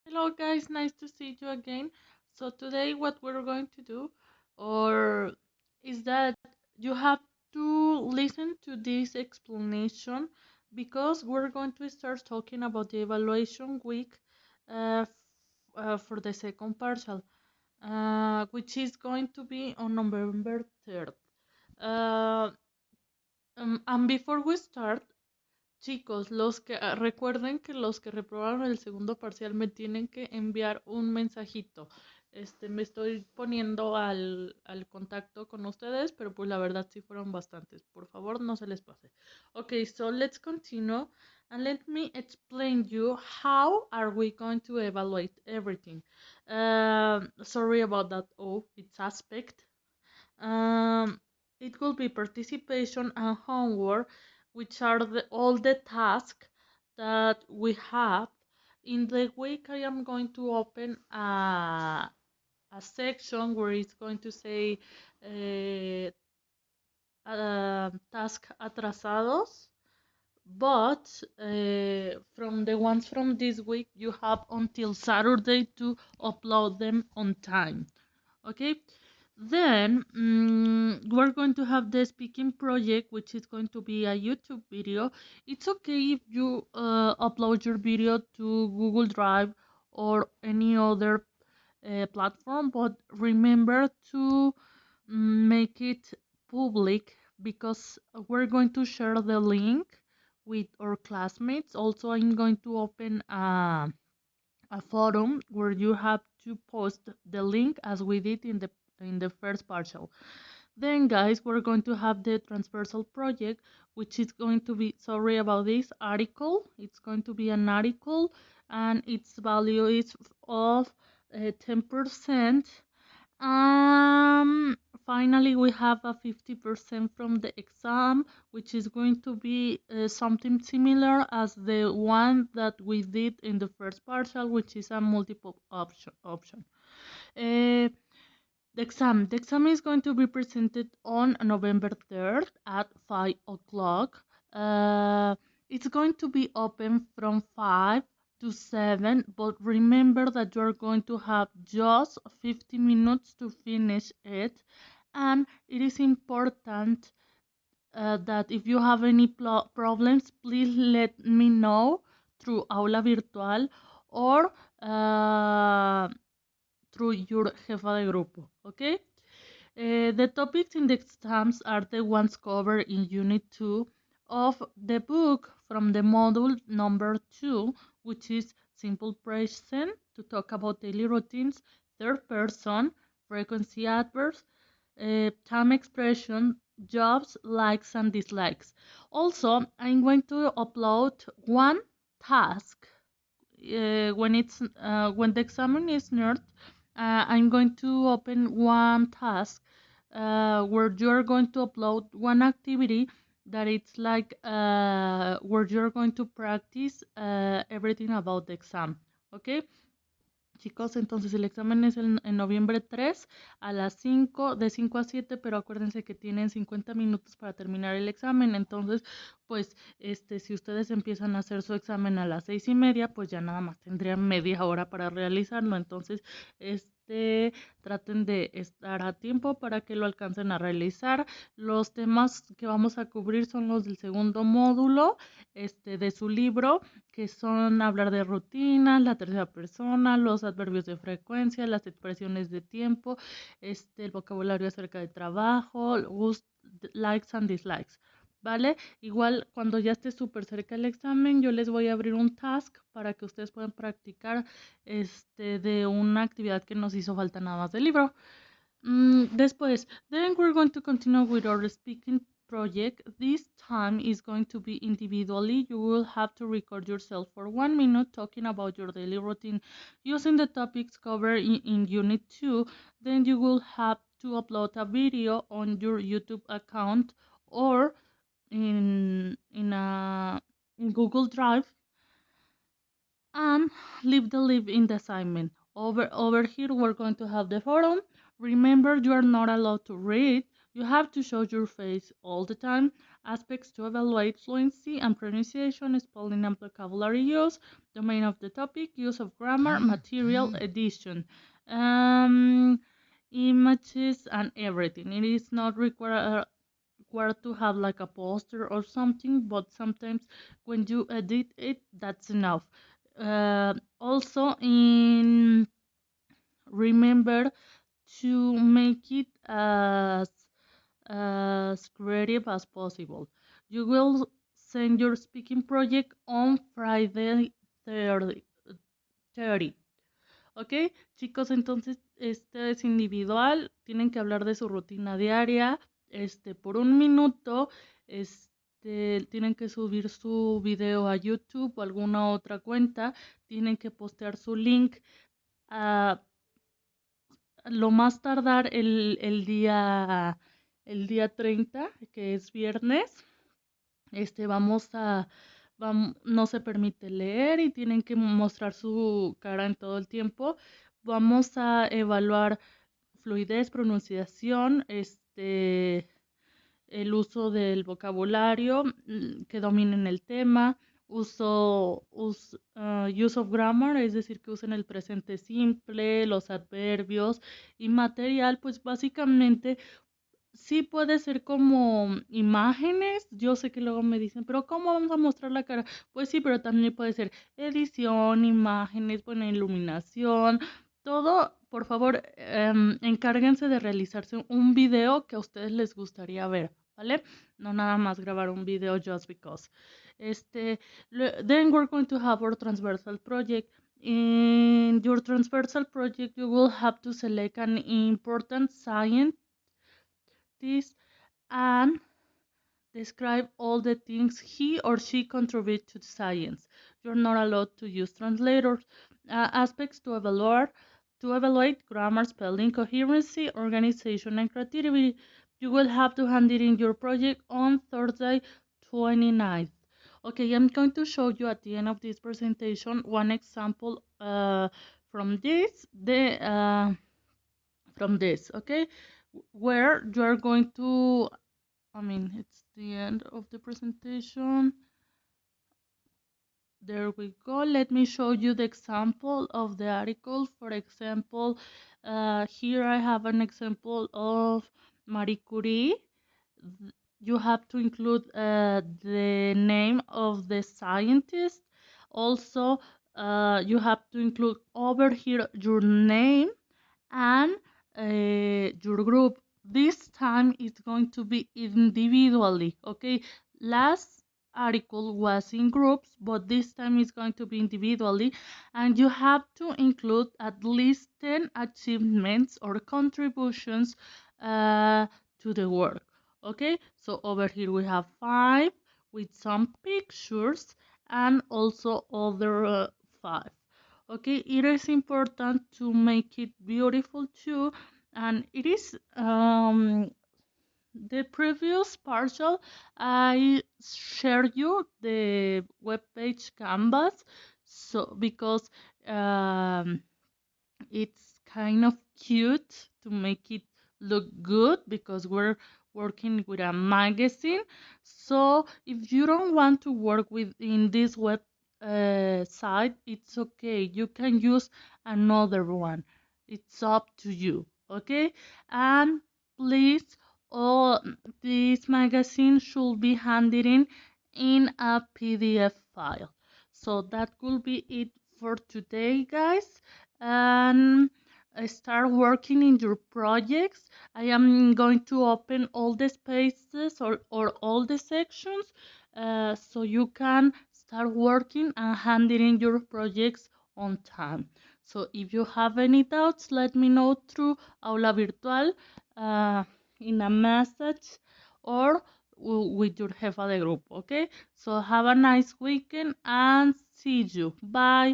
Hello guys, nice to see you again. So today what we're going to do or is that you have to listen to this explanation because we're going to start talking about the evaluation week for the second partial, which is going to be on November 3rd. Uh, and before we start, chicos, recuerden que los que reprobaron el segundo parcial me tienen que enviar un mensajito. Me estoy poniendo al contacto con ustedes, pero pues la verdad sí fueron bastantes. Por favor, no se les pase. Okay, so let's continue and let me explain you how are we going to evaluate everything. Sorry about that. Oh, it's aspect. Um, it will be participation and homework, which are all the tasks that we have. In the week, I am going to open a section where it's going to say task atrasados. But from the ones from this week, you have until Saturday to upload them on time. Okay, then we're going to have the speaking project, which is going to be a YouTube video. It's okay if you upload your video to Google Drive or any other platform, but remember to make it public because we're going to share the link with our classmates. Also, I'm going to open a forum where you have to post the link as we did in the first partial. Then guys, we're going to have the transversal project, which is going to be, sorry about this, article. It's going to be an article and its value is of 10%. Um, Finally, we have a 50% from the exam, which is going to be something similar as the one that we did in the first partial, which is a multiple option. Uh, the exam is going to be presented on November 3rd at 5 o'clock. It's going to be open from 5 to 7, but remember that you're going to have just 50 minutes to finish it. And it is important that if you have any problems, please let me know through Aula Virtual or through your jefa de grupo, okay? The topics in the exams are the ones covered in Unit 2 of the book from the module number 2, which is simple present to talk about daily routines, third person, frequency adverbs, time expression, jobs, likes and dislikes. Also, I'm going to upload one task when the exam is near. I'm going to open one task where you're going to upload one activity that it's like where you're going to practice everything about the exam. Okay. Chicos, entonces el examen es en noviembre 3 a las 5, de 5 a 7, pero acuérdense que tienen 50 minutos para terminar el examen. Entonces, pues, si ustedes empiezan a hacer su examen a las 6:30, pues ya nada más tendrían media hora para realizarlo. Entonces, traten de estar a tiempo para que lo alcancen a realizar. Los temas que vamos a cubrir son los del segundo módulo, de su libro, que son hablar de rutinas, la tercera persona, los adverbios de frecuencia, las expresiones de tiempo, el vocabulario acerca de trabajo, likes and dislikes, ¿vale? Igual cuando ya esté súper cerca el examen, yo les voy a abrir un task para que ustedes puedan practicar de una actividad que nos hizo falta nada más del libro. Después, then we're going to continue with our speaking project. This time is going to be individually. You will have to record yourself for 1 minute talking about your daily routine using the topics covered in Unit 2. Then you will have to upload a video on your YouTube account or in Google Drive and leave the link in the assignment. Over here, we're going to have the forum. Remember, you are not allowed to read. You have to show your face all the time, aspects to evaluate fluency and pronunciation, spelling and vocabulary use, domain of the topic, use of grammar, material, edition, images, and everything. It is not required to have like a poster or something, but sometimes when you edit it, that's enough. Also, remember to make it as creative as possible. You will send your speaking project on Friday 30. 30. ¿Ok? Chicos, entonces este es individual, tienen que hablar de su rutina diaria, por 1 minuto, tienen que subir su video a YouTube o alguna otra cuenta, tienen que postear su link a lo más tardar el día 30, que es viernes. No se permite leer y tienen que mostrar su cara en todo el tiempo. Vamos a evaluar fluidez, pronunciación, el uso del vocabulario, que dominen el tema, use of grammar, es decir, que usen el presente simple, los adverbios y material, pues básicamente sí puede ser como imágenes. Yo sé que luego me dicen, pero ¿cómo vamos a mostrar la cara? Pues sí, pero también puede ser edición, imágenes, buena iluminación, todo. Por favor, encárguense de realizarse un video que a ustedes les gustaría ver, ¿vale? No nada más grabar un video just because. Then we're going to have our transversal project. In your transversal project, you will have to select an important science this and describe all the things he or she contribute to science. You're not allowed to use translators. Aspects to evaluate grammar, spelling, coherency, organization, and creativity. You will have to hand it in your project on Thursday, 29th. Okay, I'm going to show you at the end of this presentation one example from this, okay, where you are going to, it's the end of the presentation. There we go. Let me show you the example of the article. For example, here I have an example of Marie Curie. You have to include the name of the scientist. Also, you have to include over here your name and your group. This time it's going to be individually, okay? Last article was in groups, but this time it's going to be individually, and you have to include at least 10 achievements or contributions to the work, okay? So over here we have 5 with some pictures and also other 5. Okay, it is important to make it beautiful too, and it is the previous partial I shared you the web page canvas, so because it's kind of cute to make it look good because we're working with a magazine. So if you don't want to work within this web site, it's okay. You can use another one. It's up to you, okay? And please, all this magazine should be handed in a PDF file. So that could be it for today, guys. And start working in your projects. I am going to open all the spaces or all the sections so you can start working and handing in your projects on time. So if you have any doubts, let me know through Aula Virtual in a message or with your jefa de group, okay? So have a nice weekend and see you. Bye.